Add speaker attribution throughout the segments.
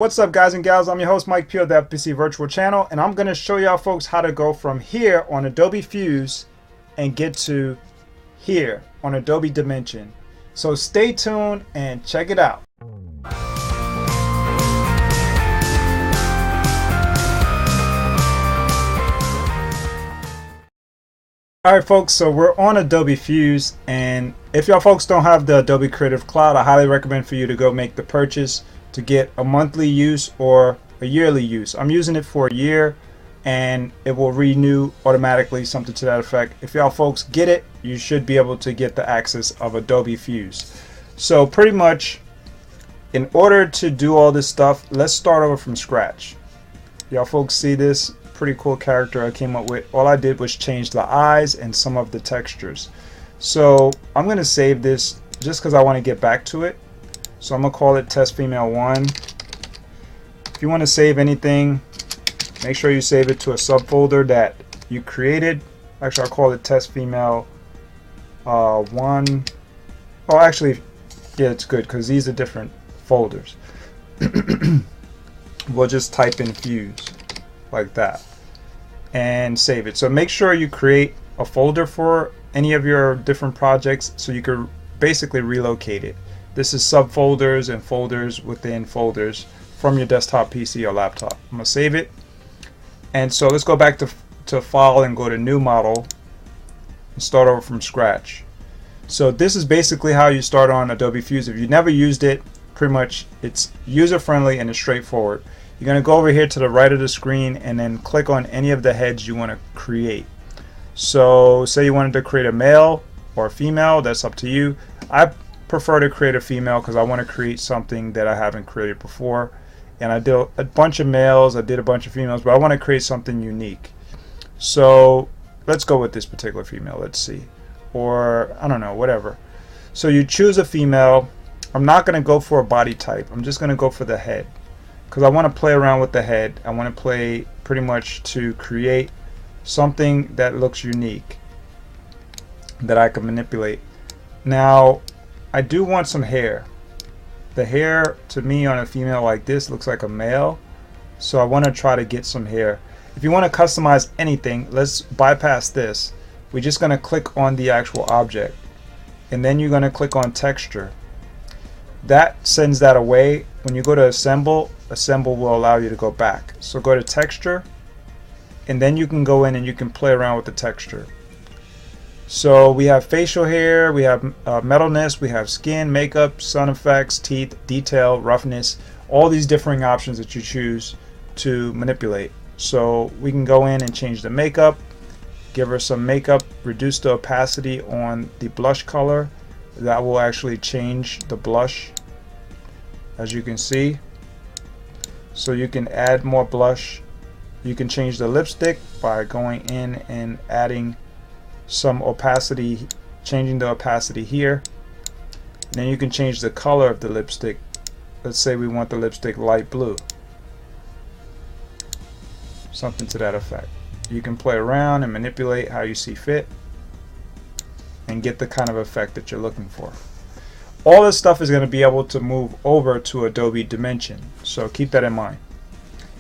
Speaker 1: What's up, guys and gals? I'm your host Mike Peel, the FPC Virtual Channel, and I'm going to show y'all folks how to go from here on Adobe Fuse and get to here on Adobe Dimension. So stay tuned and check it out. Alright folks, so we're on Adobe Fuse, and if y'all folks don't have the Adobe Creative Cloud, I highly recommend for you to go make the purchase to get a monthly use or a yearly use. I'm using it for a year and it will renew automatically, something to that effect. If y'all folks get it, you should be able to get the access of Adobe Fuse. So pretty much, in order to do all this stuff, let's start over from scratch. Y'all folks see this pretty cool character I came up with. All I did was change the eyes and some of the textures. So I'm going to save this just because I want to get back to it. So I'm going to call it test female 1. If you want to save anything, make sure you save it to a subfolder that you created. Actually, I'll call it test female 1. Oh, actually, yeah, it's good because these are different folders. We'll just type in Fuse like that and save it. So make sure you create a folder for any of your different projects so you can basically relocate it. This is subfolders and folders within folders from your desktop PC or laptop. I'm going to save it. And so let's go back to File and go to New Model and start over from scratch. So this is basically how you start on Adobe Fuse. If you never used it, pretty much it's user-friendly and it's straightforward. You're going to go over here to the right of the screen and then click on any of the heads you want to create. So say you wanted to create a male or a female, that's up to you. I prefer to create a female because I want to create something that I haven't created before. And I did a bunch of males, I did a bunch of females, but I want to create something unique. So let's go with this particular female, let's see. Or I don't know, whatever. So you choose a female. I'm not going to go for a body type. I'm just going to go for the head because I want to play around with the head. I want to play pretty much to create something that looks unique that I can manipulate. Now I do want some hair. The hair to me on a female like this looks like a male, so I want to try to get some hair. If you want to customize anything, let's bypass this. We're just going to click on the actual object and then you're going to click on texture. That sends that away. When you go to assemble will allow you to go back. So go to texture and then you can go in and you can play around with the texture. So we have facial hair, we have metalness, we have skin, makeup, sun effects, teeth, detail, roughness, all these differing options that you choose to manipulate. So we can go in and change the makeup, give her some makeup, reduce the opacity on the blush color. That will actually change the blush, as you can see. So you can add more blush. You can change the lipstick by going in and adding some opacity, changing the opacity here. And then you can change the color of the lipstick. Let's say we want the lipstick light blue, something to that effect. You can play around and manipulate how you see fit and get the kind of effect that you're looking for. All this stuff is going to be able to move over to Adobe Dimension, so keep that in mind.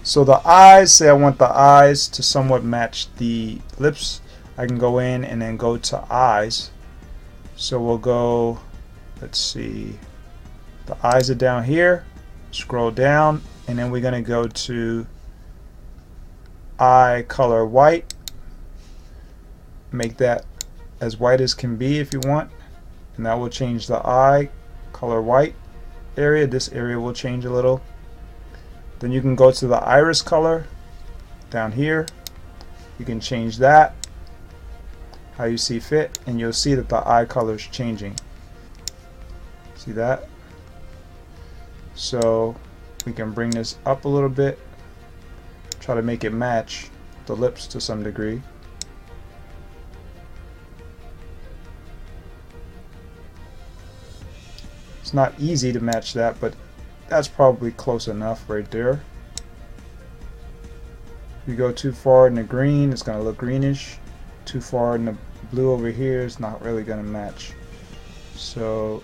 Speaker 1: So the eyes, say I want the eyes to somewhat match the lips, I can go in and then go to eyes. So we'll go, let's see, the eyes are down here, scroll down, and then we're going to go to eye color white, make that as white as can be if you want, and that will change the eye color white area. This area will change a little. Then you can go to the iris color down here, you can change that how you see fit, and you'll see that the eye color is changing. See that? So we can bring this up a little bit, try to make it match the lips to some degree. It's not easy to match that, but that's probably close enough right there. If you go too far in the green, it's going to look greenish. Too far in the blue over here is not really going to match. So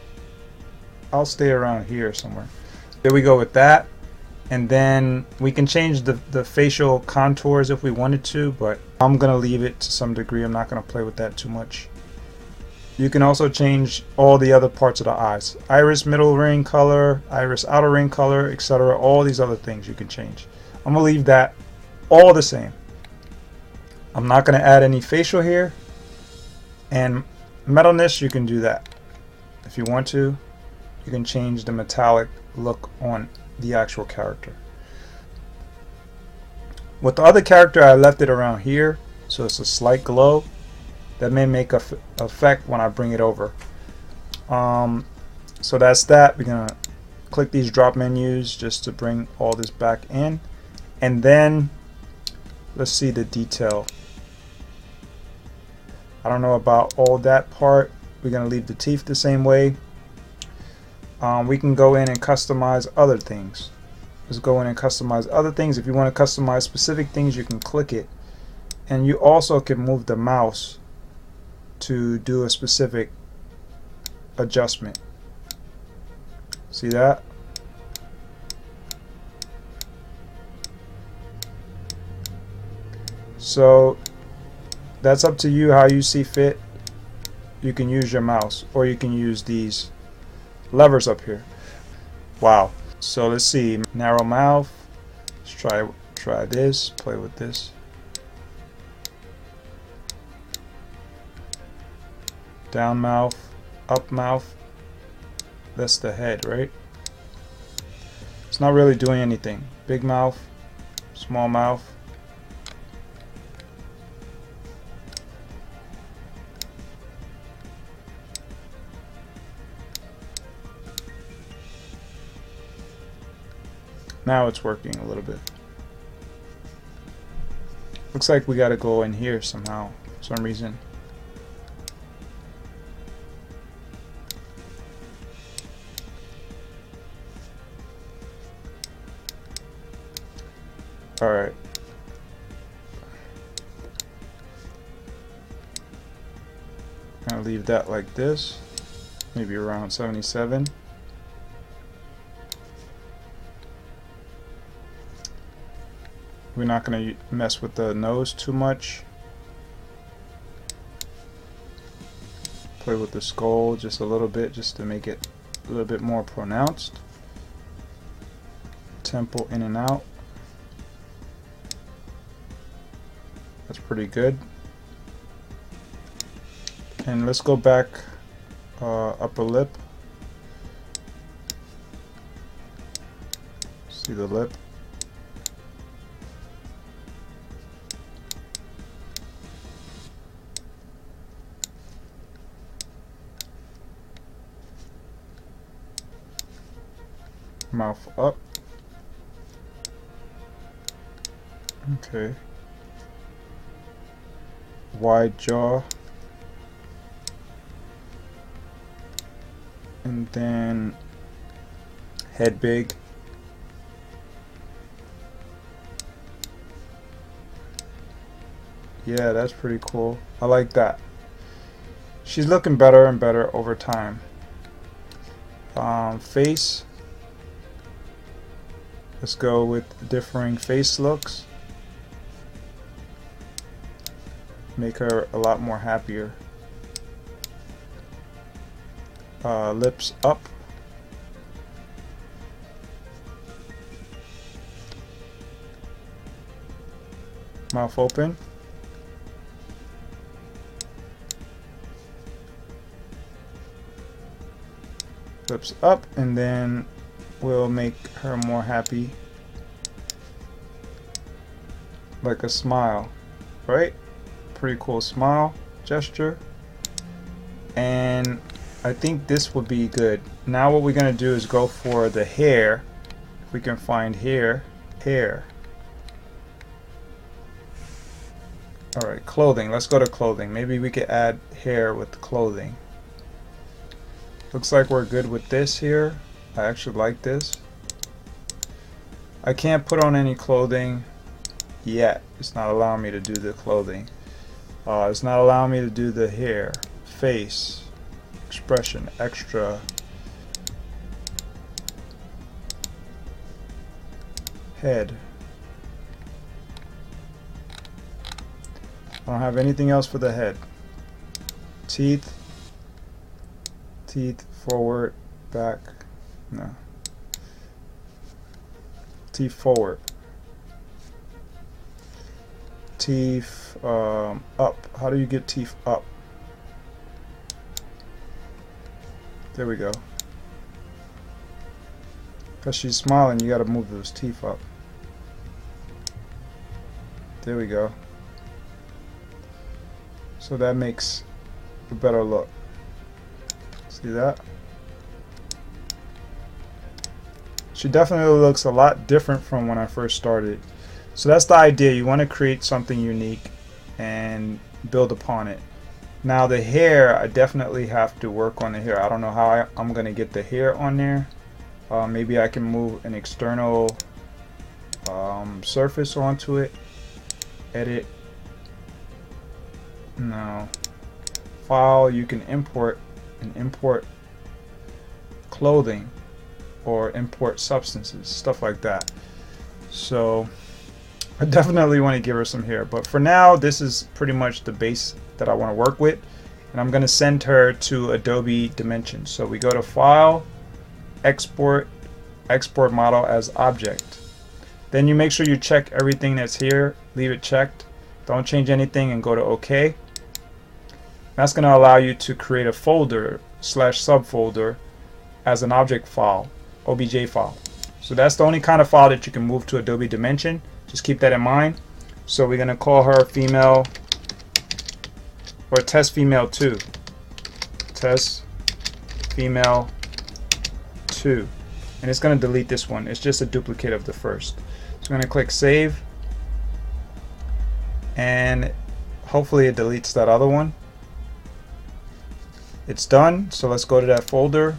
Speaker 1: I'll stay around here somewhere. There we go with that. And then we can change the facial contours if we wanted to, but I'm gonna leave it to some degree. I'm not gonna play with that too much. You can also change all the other parts of the eyes. Iris middle ring color, iris outer ring color, etc. All these other things you can change. I'm gonna leave that all the same. I'm not gonna add any facial here. And metalness, you can do that. If you want to, you can change the metallic look on the actual character. With the other character, I left it around here, so it's a slight glow. That may make a effect when I bring it over. So that's that. We're gonna click these drop menus just to bring all this back in, and then let's see the detail. I don't know about all that part. We're gonna leave the teeth the same way. We can go in and customize other things. Let's go in and customize other things. If you want to customize specific things, you can click it, and you also can move the mouse to do a specific adjustment. See that? So that's up to you how you see fit. You can use your mouse, or you can use these levers up here. Wow. So let's see, narrow mouth. Let's try this, play with this. Down mouth, up mouth. That's the head, right? It's not really doing anything. Big mouth, small mouth. Now it's working a little bit. Looks like we gotta go in here somehow, for some reason. Alright. I'm gonna leave that like this. Maybe around 77. We're not going to mess with the nose too much. Play with the skull just a little bit, just to make it a little bit more pronounced. Temple in and out. That's pretty good. And let's go back upper lip. See the lip. Mouth up. Okay. Wide jaw. And then head big. Yeah, that's pretty cool. I like that. She's looking better and better over time. Face. Let's go with differing face looks. Make her a lot more happier. Lips up. Mouth open. Lips up, and then we'll make her more happy, like a smile, right? Pretty cool smile gesture. And I think this would be good. Now what we're gonna do is go for the hair. If we can find hair. Alright, clothing. Let's go to clothing. Maybe we could add hair with clothing. Looks like we're good with this here. I actually like this. I can't put on any clothing yet. It's not allowing me to do the clothing. It's not allowing me to do the hair, face, expression, extra. head. I don't have anything else for the head. Teeth, forward, back, no. Teeth forward. Teeth up. How do you get teeth up? There we go. Because she's smiling, you gotta move those teeth up. There we go. So that makes a better look. See that? She definitely looks a lot different from when I first started. So that's the idea. You want to create something unique and build upon it. Now the hair, I definitely have to work on the hair. I don't know how I'm going to get the hair on there. Maybe I can move an external surface onto it. Edit. No. File, you can import and import clothing or import substances, stuff like that. So I definitely want to give her some hair, but for now this is pretty much the base that I want to work with, and I'm going to send her to Adobe Dimension. So we go to File, Export, Export Model as Object. Then you make sure you check everything that's here, leave it checked, don't change anything, and go to OK. That's going to allow you to create a folder / subfolder as an object file, OBJ file. So that's the only kind of file that you can move to Adobe Dimension. Just keep that in mind. So we're going to call her female, or test female 2. Test female 2. And it's going to delete this one. It's just a duplicate of the first. So I'm going to click Save. And hopefully it deletes that other one. It's done. So let's go to that folder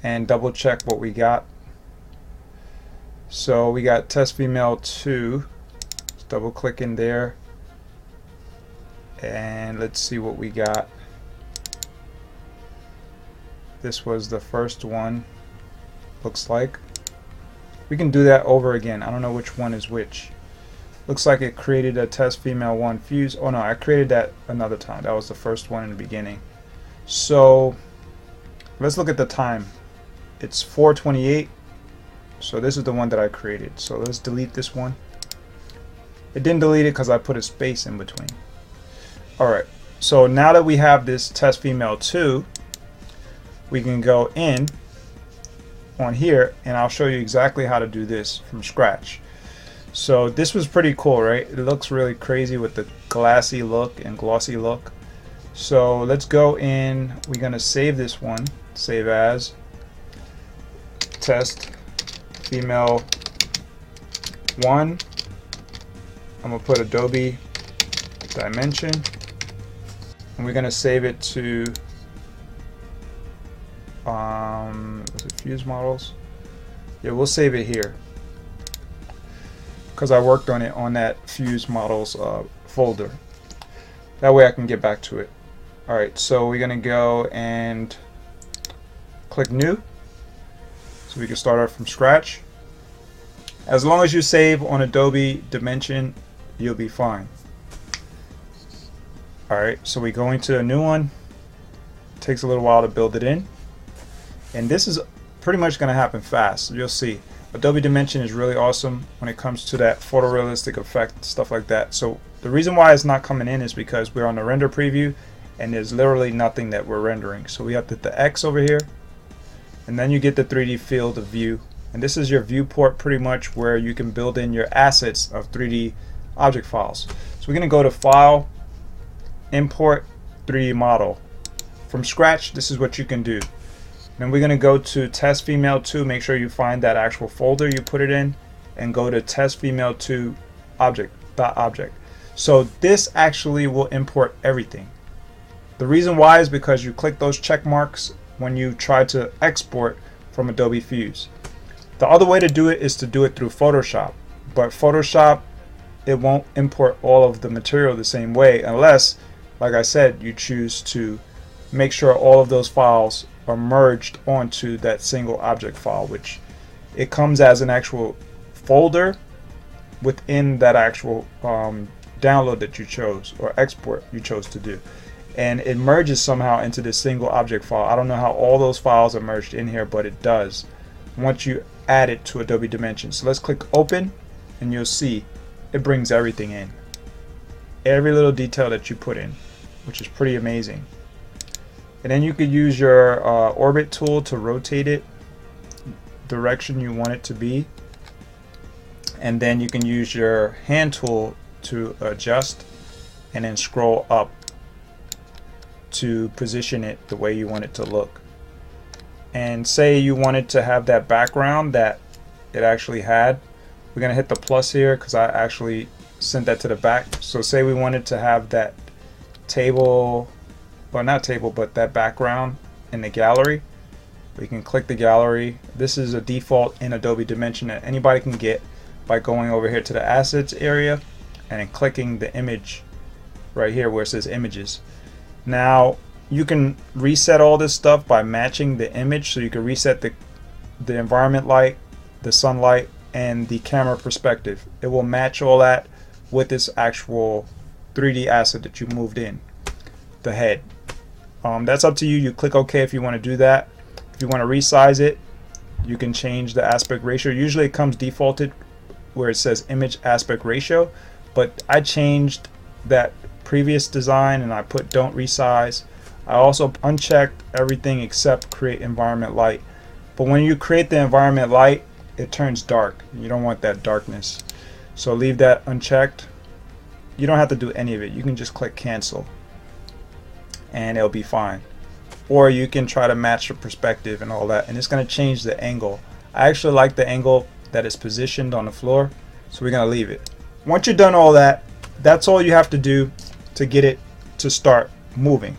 Speaker 1: and double check what we got. So we got test female 2. Let's double click in there and let's see what we got. This was the first one, looks like. We can do that over again. I don't know which one is which. Looks like it created a test female 1 fuse. Oh no, I created that another time. That was the first one in the beginning. So let's look at the time. It's 4:28. So this is the one that I created. So let's delete this one. It didn't delete it because I put a space in between. Alright, so now that we have this test female 2, we can go in on here and I'll show you exactly how to do this from scratch. So this was pretty cool, right? It looks really crazy with the glassy look and glossy look. So let's go in. We're going to save this one. Save as test female 1. I'm going to put Adobe Dimension. And we're going to save it to was it Fuse Models? Yeah, we'll save it here, because I worked on it on that Fuse Models folder. That way I can get back to it. Alright, so we're going to go and click New. So we can start off from scratch. As long as you save on Adobe Dimension, you'll be fine. Alright, so we go into a new one. It takes a little while to build it in. And this is pretty much going to happen fast. You'll see. Adobe Dimension is really awesome when it comes to that photorealistic effect, stuff like that. So the reason why it's not coming in is because we're on the render preview and there's literally nothing that we're rendering. So we have to hit the X over here, and then you get the 3D field of view. And this is your viewport pretty much, where you can build in your assets of 3D object files. So we're going to go to File, Import 3D Model. From scratch, this is what you can do. Then we're going to go to test female 2. Make sure you find that actual folder you put it in, and go to test female 2 object. So this actually will import everything. The reason why is because you click those check marks when you try to export from Adobe Fuse. The other way to do it is to do it through Photoshop, but Photoshop, it won't import all of the material the same way unless, like I said, you choose to make sure all of those files are merged onto that single object file, which it comes as an actual folder within that actual download that you chose or export you chose to do, and it merges somehow into this single object file. I don't know how all those files are merged in here, but it does once you add it to Adobe Dimension. So let's click open, and you'll see it brings everything in, every little detail that you put in, which is pretty amazing. And then you could use your orbit tool to rotate it direction you want it to be, and then you can use your hand tool to adjust and then scroll up to position it the way you want it to look. And say you wanted to have that background that it actually had, we're gonna hit the plus here because I actually sent that to the back. So say we wanted to have that table, well, not table, but that background in the gallery. We can click the gallery. This is a default in Adobe Dimension that anybody can get by going over here to the assets area and then clicking the image right here where it says images. Now you can reset all this stuff by matching the image, so you can reset the environment light, the sunlight, and the camera perspective. It will match all that with this actual 3D asset that you moved in, the head. That's up to you. You click OK if you want to do that. If you want to resize it, you can change the aspect ratio. Usually it comes defaulted where it says image aspect ratio, but I changed that previous design and I put don't resize. I also unchecked everything except create environment light. But when you create the environment light, it turns dark. You don't want that darkness. So leave that unchecked. You don't have to do any of it. You can just click cancel and it'll be fine. Or you can try to match the perspective and all that, and it's going to change the angle. I actually like the angle that is positioned on the floor, so we're going to leave it. Once you've done all that, that's all you have to do to get it to start moving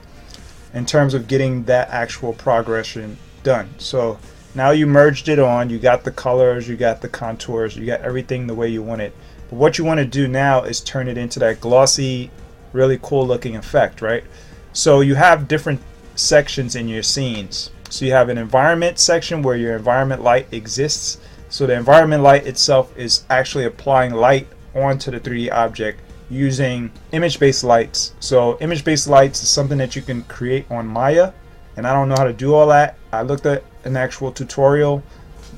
Speaker 1: in terms of getting that actual progression done. So now you merged it on, you got the colors, you got the contours, you got everything the way you want it. But what you want to do now is turn it into that glossy, really cool looking effect, right? So you have different sections in your scenes. So you have an environment section where your environment light exists. So the environment light itself is actually applying light onto the 3D object using image-based lights. So image-based lights is something that you can create on Maya, and I don't know how to do all that. I looked at an actual tutorial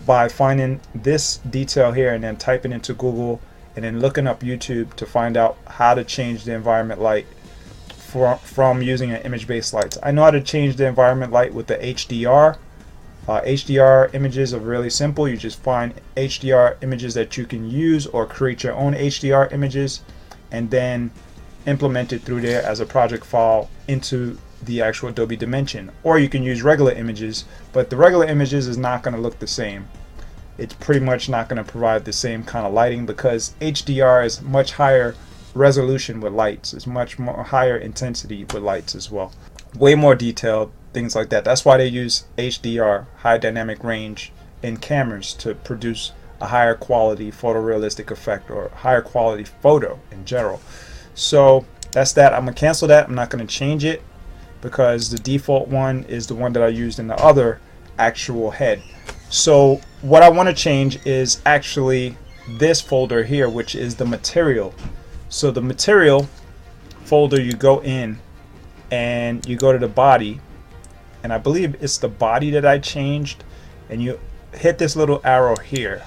Speaker 1: by finding this detail here and then typing into Google and then looking up YouTube to find out how to change the environment light from using an image-based lights. I know how to change the environment light with the HDR. HDR images are really simple. You just find HDR images that you can use or create your own HDR images and then implement it through there as a project file into the actual Adobe Dimension. Or you can use regular images, but the regular images is not going to look the same. It's pretty much not going to provide the same kind of lighting because HDR is much higher resolution with lights. It's much more higher intensity with lights as well. Way more detailed, things like that. That's why they use HDR, high dynamic range, in cameras to produce a higher quality photorealistic effect or higher quality photo in general. So that's that. I'm gonna cancel that. I'm not gonna change it because the default one is the one that I used in the other actual head. So what I want to change is actually this folder here, which is the material. So the material folder, you go in and you go to the body, and I believe it's the body that I changed, and you hit this little arrow here.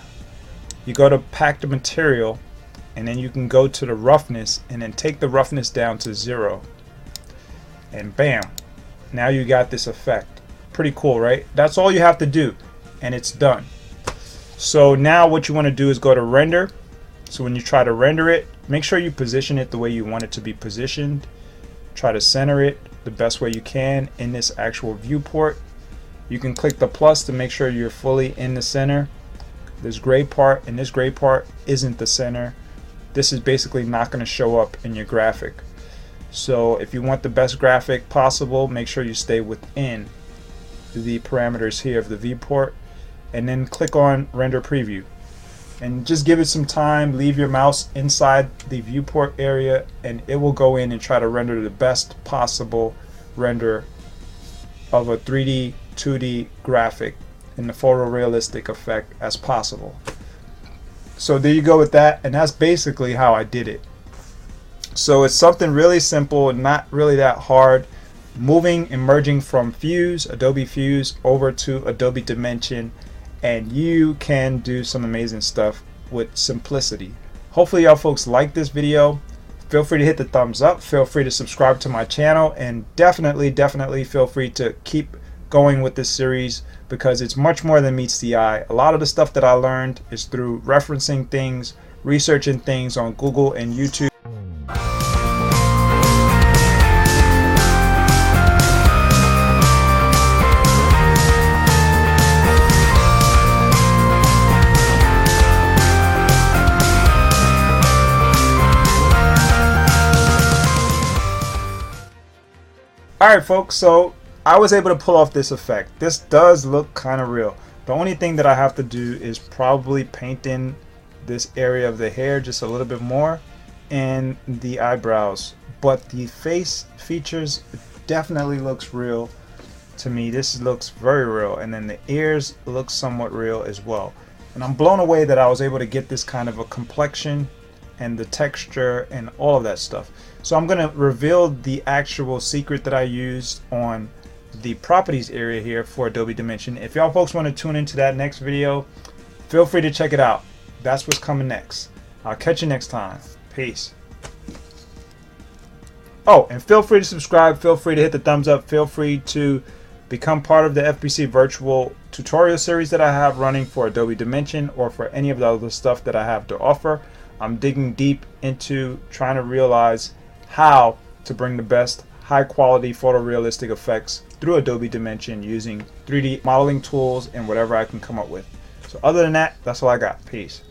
Speaker 1: You go to pack the material, and then you can go to the roughness and then take the roughness down to 0, and bam, now you got this effect. Pretty cool, right? That's all you have to do and it's done. So now what you want to do is go to render. So when you try to render it, make sure you position it the way you want it to be positioned. Try to center it the best way you can in this actual viewport. You can click the plus to make sure you're fully in the center. This gray part and this gray part isn't the center. This is basically not going to show up in your graphic. So if you want the best graphic possible, make sure you stay within the parameters here of the viewport, and then click on render preview and just give it some time. Leave your mouse inside the viewport area and it will go in and try to render the best possible render of a 3D 2D graphic in the photorealistic effect as possible. So there you go with that, and that's basically how I did it. So it's something really simple and not really that hard. Moving and merging from Fuse, Adobe Fuse, over to Adobe Dimension, and you can do some amazing stuff with simplicity. Hopefully y'all folks like this video. Feel free to hit the thumbs up, feel free to subscribe to my channel, and definitely feel free to keep going with this series, because it's much more than meets the eye. A lot of the stuff that I learned is through referencing things, researching things on Google and YouTube. Alright folks, so I was able to pull off this effect. This does look kind of real. The only thing that I have to do is probably paint in this area of the hair just a little bit more, and the eyebrows. But the face features definitely looks real to me. This looks very real, and then the ears look somewhat real as well. And I'm blown away that I was able to get this kind of a complexion and the texture and all of that stuff. So I'm going to reveal the actual secret that I used on the properties area here for Adobe Dimension. If y'all folks want to tune into that next video, feel free to check it out. That's what's coming next. I'll catch you next time. Peace. Oh, and feel free to subscribe, feel free to hit the thumbs up, feel free to become part of the FBC virtual tutorial series that I have running for Adobe Dimension, or for any of the other stuff that I have to offer. I'm digging deep into trying to realize how to bring the best high quality photorealistic effects through Adobe Dimension using 3D modeling tools and whatever I can come up with. So other than that, that's all I got. Peace.